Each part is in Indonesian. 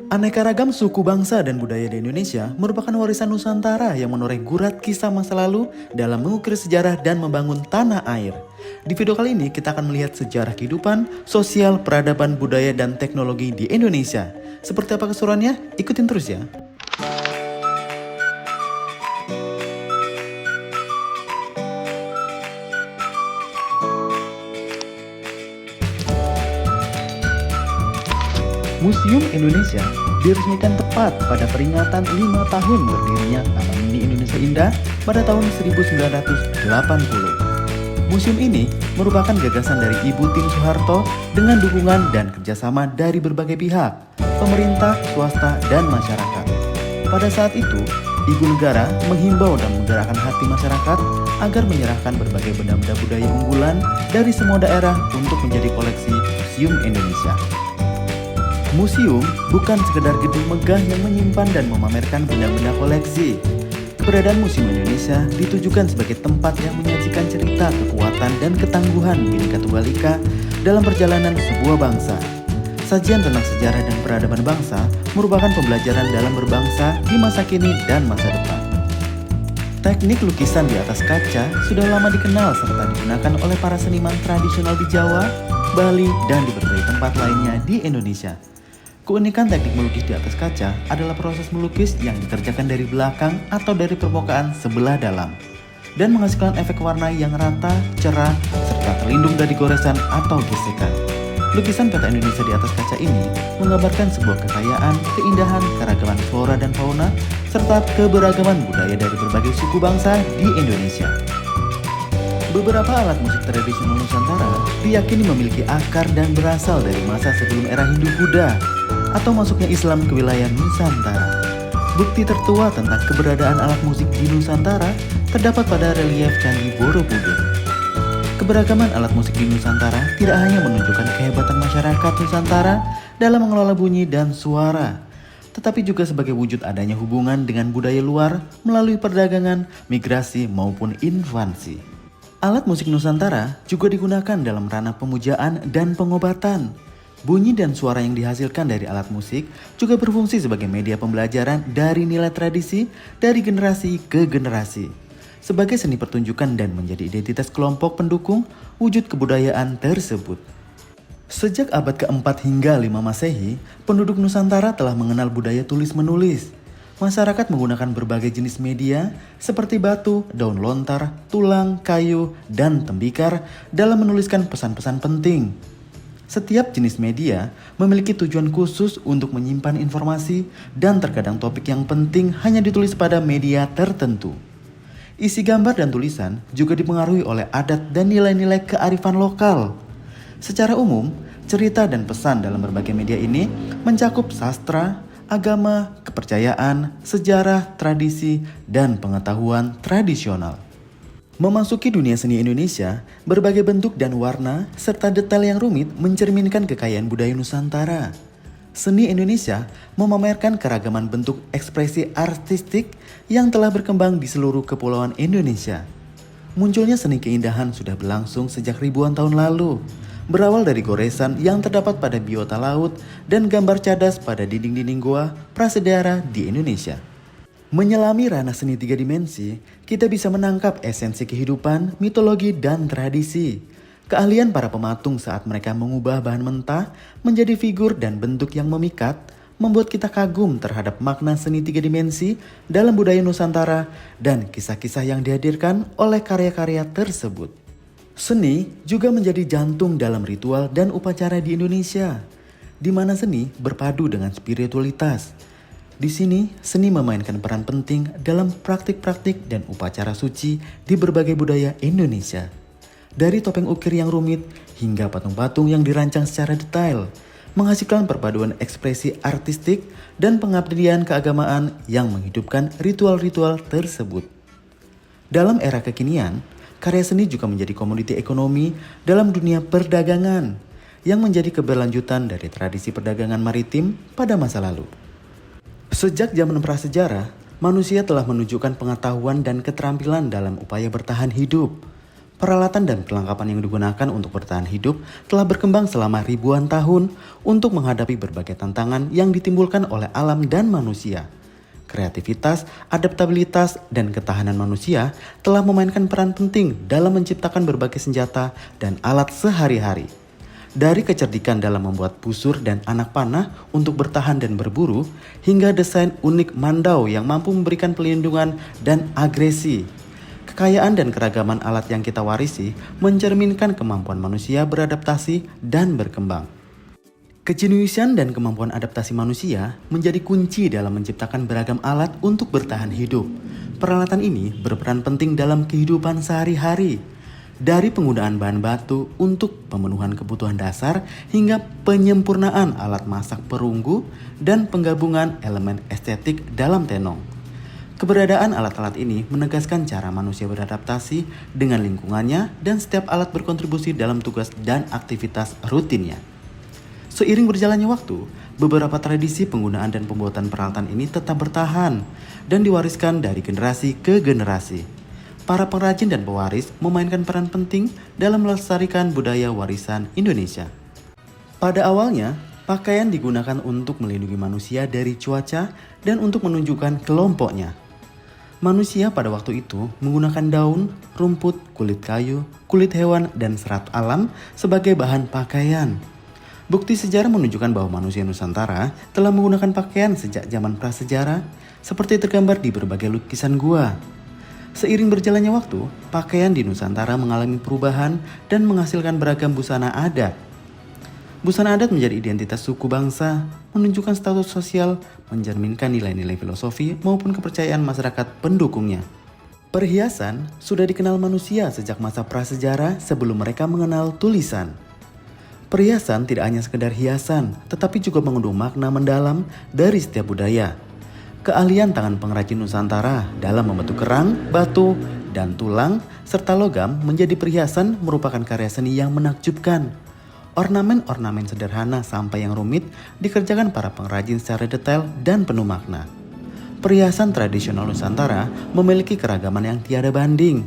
Aneka ragam suku bangsa dan budaya di Indonesia merupakan warisan Nusantara yang menoreh gurat kisah masa lalu dalam mengukir sejarah dan membangun tanah air. Di video kali ini kita akan melihat sejarah kehidupan, sosial, peradaban, budaya, dan teknologi di Indonesia. Seperti apa keseruannya? Ikutin terus ya. Museum Indonesia diresmikan tepat pada peringatan 5 tahun berdirinya Taman Mini Indonesia Indah pada tahun 1980. Museum ini merupakan gagasan dari Ibu Tien Soeharto dengan dukungan dan kerjasama dari berbagai pihak, pemerintah, swasta, dan masyarakat. Pada saat itu, Ibu Negara menghimbau dan menggerakkan hati masyarakat agar menyerahkan berbagai benda-benda budaya unggulan dari semua daerah untuk menjadi koleksi Museum Indonesia. Museum bukan sekedar gedung megah yang menyimpan dan memamerkan benda-benda koleksi. Keberadaan Museum Indonesia ditujukan sebagai tempat yang menyajikan cerita, kekuatan, dan ketangguhan Bhinneka Tunggal Ika dalam perjalanan sebuah bangsa. Sajian tentang sejarah dan peradaban bangsa merupakan pembelajaran dalam berbangsa di masa kini dan masa depan. Teknik lukisan di atas kaca sudah lama dikenal serta digunakan oleh para seniman tradisional di Jawa, Bali, dan di berbagai tempat lainnya di Indonesia. Keunikan teknik melukis di atas kaca adalah proses melukis yang dikerjakan dari belakang atau dari permukaan sebelah dalam dan menghasilkan efek warna yang rata, cerah, serta terlindung dari goresan atau gesekan. Lukisan peta Indonesia di atas kaca ini menggambarkan sebuah kekayaan, keindahan, keragaman flora dan fauna, serta keberagaman budaya dari berbagai suku bangsa di Indonesia. Beberapa alat musik tradisional Nusantara diyakini memiliki akar dan berasal dari masa sebelum era Hindu-Buddha atau masuknya Islam ke wilayah Nusantara. Bukti tertua tentang keberadaan alat musik di Nusantara terdapat pada relief Candi Borobudur. Keberagaman alat musik di Nusantara tidak hanya menunjukkan kehebatan masyarakat Nusantara dalam mengelola bunyi dan suara, tetapi juga sebagai wujud adanya hubungan dengan budaya luar melalui perdagangan, migrasi, maupun invasi. Alat musik Nusantara juga digunakan dalam ranah pemujaan dan pengobatan. Bunyi dan suara yang dihasilkan dari alat musik juga berfungsi sebagai media pembelajaran dari nilai tradisi dari generasi ke generasi. Sebagai seni pertunjukan dan menjadi identitas kelompok pendukung wujud kebudayaan tersebut. Sejak abad keempat hingga 5 Masehi, penduduk Nusantara telah mengenal budaya tulis-menulis. Masyarakat menggunakan berbagai jenis media seperti batu, daun lontar, tulang, kayu, dan tembikar dalam menuliskan pesan-pesan penting. Setiap jenis media memiliki tujuan khusus untuk menyimpan informasi dan terkadang topik yang penting hanya ditulis pada media tertentu. Isi gambar dan tulisan juga dipengaruhi oleh adat dan nilai-nilai kearifan lokal. Secara umum, cerita dan pesan dalam berbagai media ini mencakup sastra, agama, kepercayaan, sejarah, tradisi, dan pengetahuan tradisional. Memasuki dunia seni Indonesia, berbagai bentuk dan warna serta detail yang rumit mencerminkan kekayaan budaya Nusantara. Seni Indonesia memamerkan keragaman bentuk ekspresi artistik yang telah berkembang di seluruh kepulauan Indonesia. Munculnya seni keindahan sudah berlangsung sejak ribuan tahun lalu, berawal dari goresan yang terdapat pada biota laut dan gambar cadas pada dinding-dinding goa prasejarah di Indonesia. Menyelami ranah seni 3 dimensi, kita bisa menangkap esensi kehidupan, mitologi, dan tradisi. Keahlian para pematung saat mereka mengubah bahan mentah menjadi figur dan bentuk yang memikat, membuat kita kagum terhadap makna seni 3 dimensi dalam budaya Nusantara dan kisah-kisah yang dihadirkan oleh karya-karya tersebut. Seni juga menjadi jantung dalam ritual dan upacara di Indonesia, di mana seni berpadu dengan spiritualitas. Di sini, seni memainkan peran penting dalam praktik-praktik dan upacara suci di berbagai budaya Indonesia. Dari topeng ukir yang rumit hingga patung-patung yang dirancang secara detail, menghasilkan perpaduan ekspresi artistik dan pengabdian keagamaan yang menghidupkan ritual-ritual tersebut. Dalam era kekinian, karya seni juga menjadi komoditi ekonomi dalam dunia perdagangan yang menjadi keberlanjutan dari tradisi perdagangan maritim pada masa lalu. Sejak zaman prasejarah, manusia telah menunjukkan pengetahuan dan keterampilan dalam upaya bertahan hidup. Peralatan dan perlengkapan yang digunakan untuk bertahan hidup telah berkembang selama ribuan tahun untuk menghadapi berbagai tantangan yang ditimbulkan oleh alam dan manusia. Kreativitas, adaptabilitas, dan ketahanan manusia telah memainkan peran penting dalam menciptakan berbagai senjata dan alat sehari-hari. Dari kecerdikan dalam membuat busur dan anak panah untuk bertahan dan berburu, hingga desain unik mandau yang mampu memberikan pelindungan dan agresi. Kekayaan dan keragaman alat yang kita warisi mencerminkan kemampuan manusia beradaptasi dan berkembang. Kejeniusan dan kemampuan adaptasi manusia menjadi kunci dalam menciptakan beragam alat untuk bertahan hidup. Peralatan ini berperan penting dalam kehidupan sehari-hari. Dari penggunaan bahan batu untuk pemenuhan kebutuhan dasar hingga penyempurnaan alat masak perunggu dan penggabungan elemen estetik dalam tenong. Keberadaan alat-alat ini menegaskan cara manusia beradaptasi dengan lingkungannya dan setiap alat berkontribusi dalam tugas dan aktivitas rutinnya. Seiring berjalannya waktu, beberapa tradisi penggunaan dan pembuatan peralatan ini tetap bertahan dan diwariskan dari generasi ke generasi. Para pengrajin dan pewaris memainkan peran penting dalam melestarikan budaya warisan Indonesia. Pada awalnya, pakaian digunakan untuk melindungi manusia dari cuaca dan untuk menunjukkan kelompoknya. Manusia pada waktu itu menggunakan daun, rumput, kulit kayu, kulit hewan, dan serat alam sebagai bahan pakaian. Bukti sejarah menunjukkan bahwa manusia Nusantara telah menggunakan pakaian sejak zaman prasejarah, seperti tergambar di berbagai lukisan gua. Seiring berjalannya waktu, pakaian di Nusantara mengalami perubahan dan menghasilkan beragam busana adat. Busana adat menjadi identitas suku bangsa, menunjukkan status sosial, mencerminkan nilai-nilai filosofi maupun kepercayaan masyarakat pendukungnya. Perhiasan sudah dikenal manusia sejak masa prasejarah sebelum mereka mengenal tulisan. Perhiasan tidak hanya sekedar hiasan, tetapi juga mengandung makna mendalam dari setiap budaya. Keahlian tangan pengrajin Nusantara dalam membentuk kerang, batu, dan tulang, serta logam menjadi perhiasan merupakan karya seni yang menakjubkan. Ornamen-ornamen sederhana sampai yang rumit dikerjakan para pengrajin secara detail dan penuh makna. Perhiasan tradisional Nusantara memiliki keragaman yang tiada banding.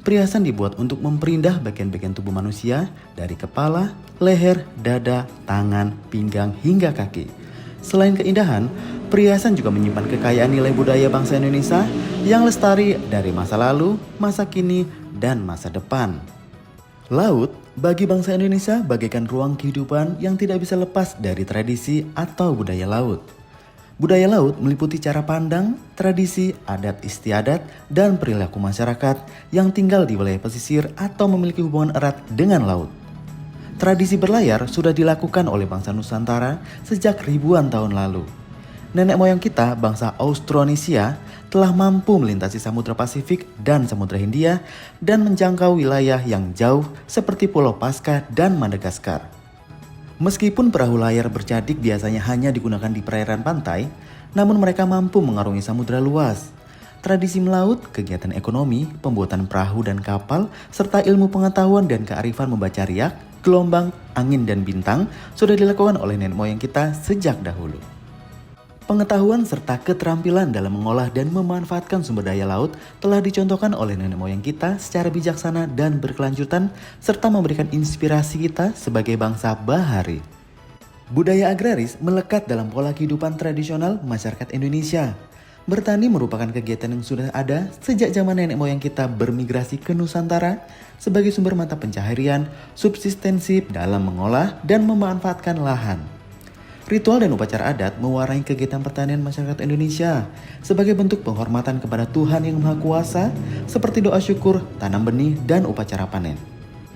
Perhiasan dibuat untuk memperindah bagian-bagian tubuh manusia dari kepala, leher, dada, tangan, pinggang, hingga kaki. Selain keindahan, perhiasan juga menyimpan kekayaan nilai budaya bangsa Indonesia yang lestari dari masa lalu, masa kini, dan masa depan. Laut bagi bangsa Indonesia bagaikan ruang kehidupan yang tidak bisa lepas dari tradisi atau budaya laut. Budaya laut meliputi cara pandang, tradisi, adat istiadat, dan perilaku masyarakat yang tinggal di wilayah pesisir atau memiliki hubungan erat dengan laut. Tradisi berlayar sudah dilakukan oleh bangsa Nusantara sejak ribuan tahun lalu. Nenek moyang kita, bangsa Austronesia, telah mampu melintasi Samudra Pasifik dan Samudra Hindia dan menjangkau wilayah yang jauh seperti Pulau Paskah dan Madagaskar. Meskipun perahu layar bercadik biasanya hanya digunakan di perairan pantai, namun mereka mampu mengarungi samudra luas. Tradisi melaut, kegiatan ekonomi, pembuatan perahu dan kapal, serta ilmu pengetahuan dan kearifan membaca riak, gelombang, angin, dan bintang sudah dilakukan oleh nenek moyang kita sejak dahulu. Pengetahuan serta keterampilan dalam mengolah dan memanfaatkan sumber daya laut telah dicontohkan oleh nenek moyang kita secara bijaksana dan berkelanjutan serta memberikan inspirasi kita sebagai bangsa bahari. Budaya agraris melekat dalam pola kehidupan tradisional masyarakat Indonesia. Bertani merupakan kegiatan yang sudah ada sejak zaman nenek moyang kita bermigrasi ke Nusantara sebagai sumber mata pencaharian, subsistensi dalam mengolah dan memanfaatkan lahan. Ritual dan upacara adat mewarnai kegiatan pertanian masyarakat Indonesia sebagai bentuk penghormatan kepada Tuhan Yang Maha Kuasa seperti doa syukur, tanam benih, dan upacara panen.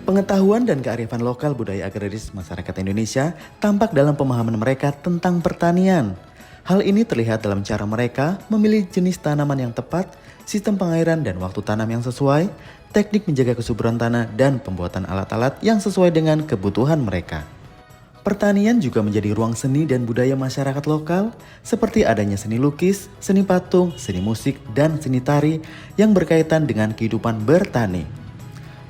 Pengetahuan dan kearifan lokal budaya agraris masyarakat Indonesia tampak dalam pemahaman mereka tentang pertanian. Hal ini terlihat dalam cara mereka memilih jenis tanaman yang tepat, sistem pengairan dan waktu tanam yang sesuai, teknik menjaga kesuburan tanah, dan pembuatan alat-alat yang sesuai dengan kebutuhan mereka. Pertanian juga menjadi ruang seni dan budaya masyarakat lokal, seperti adanya seni lukis, seni patung, seni musik, dan seni tari yang berkaitan dengan kehidupan bertani.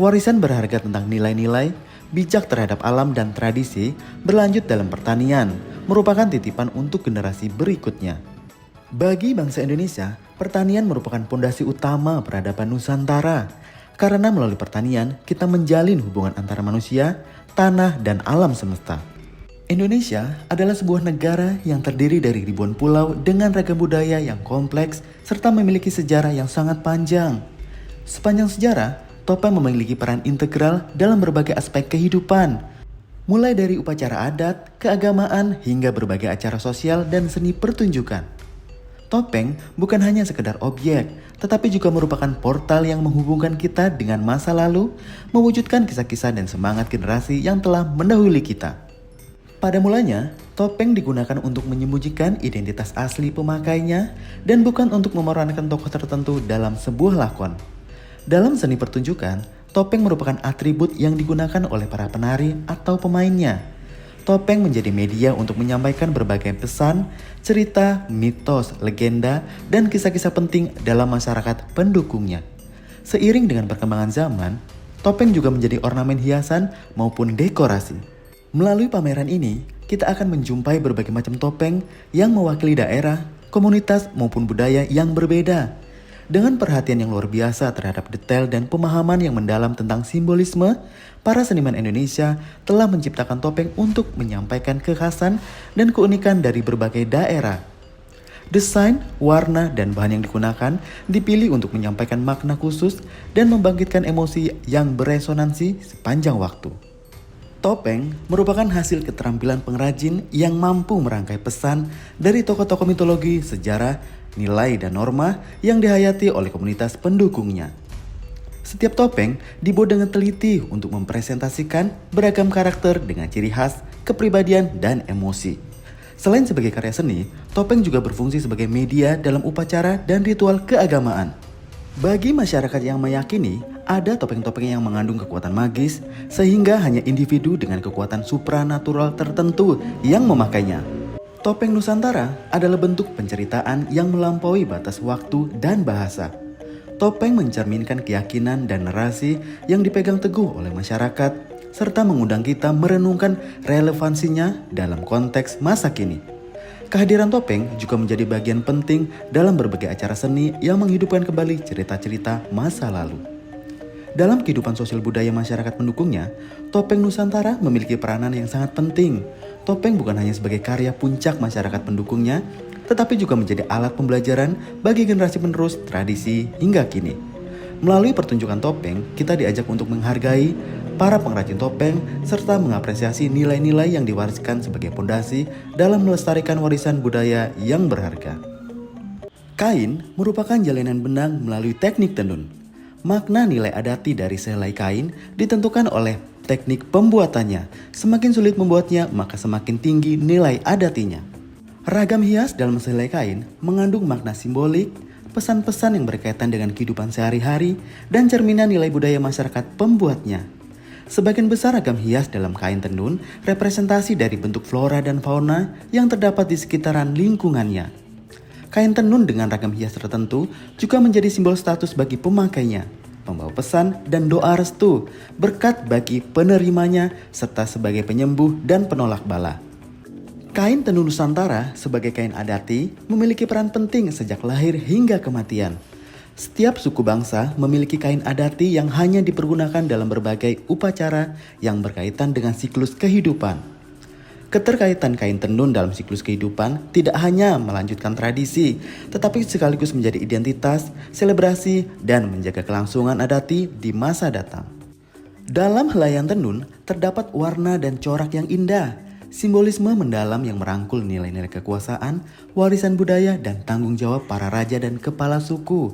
Warisan berharga tentang nilai-nilai, bijak terhadap alam dan tradisi berlanjut dalam pertanian, merupakan titipan untuk generasi berikutnya. Bagi bangsa Indonesia, pertanian merupakan pondasi utama peradaban Nusantara. Karena melalui pertanian, kita menjalin hubungan antara manusia, tanah, dan alam semesta. Indonesia adalah sebuah negara yang terdiri dari ribuan pulau dengan ragam budaya yang kompleks serta memiliki sejarah yang sangat panjang. Sepanjang sejarah, topeng memiliki peran integral dalam berbagai aspek kehidupan, mulai dari upacara adat, keagamaan, hingga berbagai acara sosial dan seni pertunjukan. Topeng bukan hanya sekedar objek, tetapi juga merupakan portal yang menghubungkan kita dengan masa lalu, mewujudkan kisah-kisah dan semangat generasi yang telah mendahului kita. Pada mulanya, topeng digunakan untuk menyembunyikan identitas asli pemakainya dan bukan untuk memerankan tokoh tertentu dalam sebuah lakon. Dalam seni pertunjukan, topeng merupakan atribut yang digunakan oleh para penari atau pemainnya. Topeng menjadi media untuk menyampaikan berbagai pesan, cerita, mitos, legenda, dan kisah-kisah penting dalam masyarakat pendukungnya. Seiring dengan perkembangan zaman, topeng juga menjadi ornamen hiasan maupun dekorasi. Melalui pameran ini, kita akan menjumpai berbagai macam topeng yang mewakili daerah, komunitas, maupun budaya yang berbeda. Dengan perhatian yang luar biasa terhadap detail dan pemahaman yang mendalam tentang simbolisme, para seniman Indonesia telah menciptakan topeng untuk menyampaikan kekhasan dan keunikan dari berbagai daerah. Desain, warna, dan bahan yang digunakan dipilih untuk menyampaikan makna khusus dan membangkitkan emosi yang beresonansi sepanjang waktu. Topeng merupakan hasil keterampilan pengrajin yang mampu merangkai pesan dari tokoh-tokoh mitologi, sejarah, nilai, dan norma yang dihayati oleh komunitas pendukungnya. Setiap topeng dibuat dengan teliti untuk mempresentasikan beragam karakter dengan ciri khas, kepribadian, dan emosi. Selain sebagai karya seni, topeng juga berfungsi sebagai media dalam upacara dan ritual keagamaan. Bagi masyarakat yang meyakini ada topeng-topeng yang mengandung kekuatan magis, sehingga hanya individu dengan kekuatan supranatural tertentu yang memakainya. Topeng Nusantara adalah bentuk penceritaan yang melampaui batas waktu dan bahasa. Topeng mencerminkan keyakinan dan narasi yang dipegang teguh oleh masyarakat, serta mengundang kita merenungkan relevansinya dalam konteks masa kini. Kehadiran topeng juga menjadi bagian penting dalam berbagai acara seni yang menghidupkan kembali cerita-cerita masa lalu. Dalam kehidupan sosial budaya masyarakat pendukungnya, topeng Nusantara memiliki peranan yang sangat penting. Topeng bukan hanya sebagai karya puncak masyarakat pendukungnya, tetapi juga menjadi alat pembelajaran bagi generasi penerus tradisi hingga kini. Melalui pertunjukan topeng, kita diajak untuk menghargai para pengrajin topeng serta mengapresiasi nilai-nilai yang diwariskan sebagai pondasi dalam melestarikan warisan budaya yang berharga. Kain merupakan jalinan benang melalui teknik tenun. Makna nilai adati dari sehelai kain ditentukan oleh teknik pembuatannya. Semakin sulit membuatnya, maka semakin tinggi nilai adatinya. Ragam hias dalam sehelai kain mengandung makna simbolik, pesan-pesan yang berkaitan dengan kehidupan sehari-hari, dan cerminan nilai budaya masyarakat pembuatnya. Sebagian besar ragam hias dalam kain tenun representasi dari bentuk flora dan fauna yang terdapat di sekitaran lingkungannya. Kain tenun dengan ragam hias tertentu juga menjadi simbol status bagi pemakainya, membawa pesan dan doa restu, berkat bagi penerimanya, serta sebagai penyembuh dan penolak bala. Kain tenun Nusantara sebagai kain adati memiliki peran penting sejak lahir hingga kematian. Setiap suku bangsa memiliki kain adati yang hanya dipergunakan dalam berbagai upacara yang berkaitan dengan siklus kehidupan. Keterkaitan kain tenun dalam siklus kehidupan tidak hanya melanjutkan tradisi, tetapi sekaligus menjadi identitas, selebrasi, dan menjaga kelangsungan adati di masa datang. Dalam helaian tenun terdapat warna dan corak yang indah, simbolisme mendalam yang merangkul nilai-nilai kekuasaan, warisan budaya, dan tanggung jawab para raja dan kepala suku.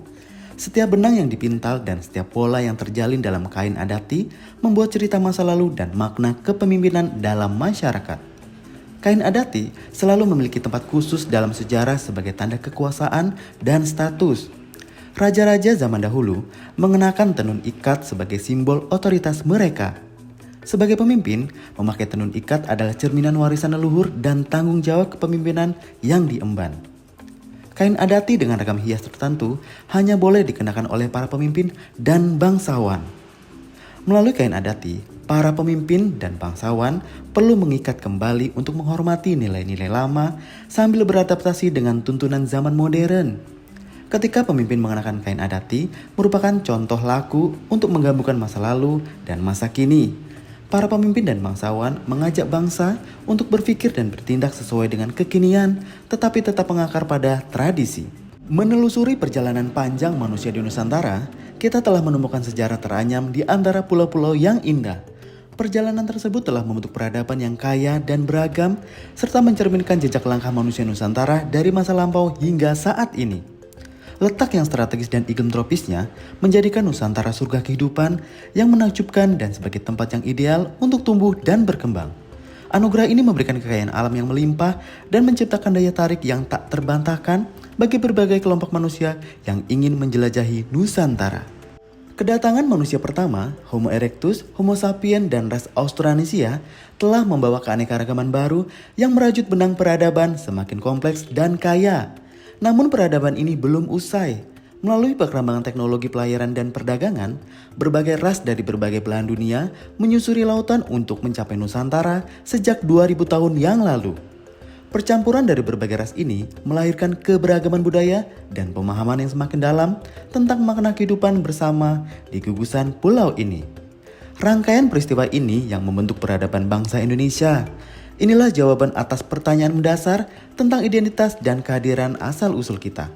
Setiap benang yang dipintal dan setiap pola yang terjalin dalam kain adati membuat cerita masa lalu dan makna kepemimpinan dalam masyarakat. Kain adati selalu memiliki tempat khusus dalam sejarah sebagai tanda kekuasaan dan status. Raja-raja zaman dahulu mengenakan tenun ikat sebagai simbol otoritas mereka. Sebagai pemimpin, memakai tenun ikat adalah cerminan warisan leluhur dan tanggung jawab kepemimpinan yang diemban. Kain adati dengan ragam hias tertentu hanya boleh dikenakan oleh para pemimpin dan bangsawan. Melalui kain adati, para pemimpin dan bangsawan perlu mengikat kembali untuk menghormati nilai-nilai lama sambil beradaptasi dengan tuntunan zaman modern. Ketika pemimpin mengenakan kain adati merupakan contoh laku untuk menggabungkan masa lalu dan masa kini. Para pemimpin dan bangsawan mengajak bangsa untuk berpikir dan bertindak sesuai dengan kekinian, tetapi tetap mengakar pada tradisi. Menelusuri perjalanan panjang manusia di Nusantara, kita telah menemukan sejarah teranyam di antara pulau-pulau yang indah. Perjalanan tersebut telah membentuk peradaban yang kaya dan beragam, serta mencerminkan jejak langkah manusia Nusantara dari masa lampau hingga saat ini. Letak yang strategis dan iklim tropisnya menjadikan Nusantara surga kehidupan yang menakjubkan dan sebagai tempat yang ideal untuk tumbuh dan berkembang. Anugerah ini memberikan kekayaan alam yang melimpah dan menciptakan daya tarik yang tak terbantahkan bagi berbagai kelompok manusia yang ingin menjelajahi Nusantara. Kedatangan manusia pertama, Homo erectus, Homo sapien, dan ras Austronesia telah membawa keanekaragaman baru yang merajut benang peradaban semakin kompleks dan kaya. Namun peradaban ini belum usai. Melalui perkembangan teknologi pelayaran dan perdagangan, berbagai ras dari berbagai belahan dunia menyusuri lautan untuk mencapai Nusantara sejak 2000 tahun yang lalu. Percampuran dari berbagai ras ini melahirkan keberagaman budaya dan pemahaman yang semakin dalam tentang makna kehidupan bersama di gugusan pulau ini. Rangkaian peristiwa ini yang membentuk peradaban bangsa Indonesia. Inilah jawaban atas pertanyaan mendasar tentang identitas dan kehadiran asal-usul kita.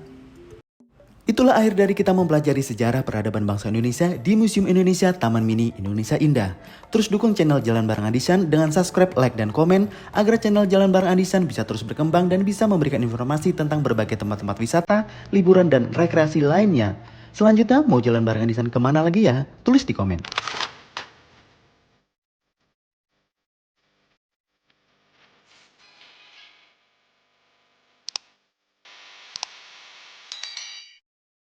Itulah akhir dari kita mempelajari sejarah peradaban bangsa Indonesia di Museum Indonesia Taman Mini Indonesia Indah. Terus dukung channel Jalan Bareng Adisan dengan subscribe, like, dan komen agar channel Jalan Bareng Adisan bisa terus berkembang dan bisa memberikan informasi tentang berbagai tempat-tempat wisata, liburan, dan rekreasi lainnya. Selanjutnya mau Jalan Bareng Adisan kemana lagi ya? Tulis di komen.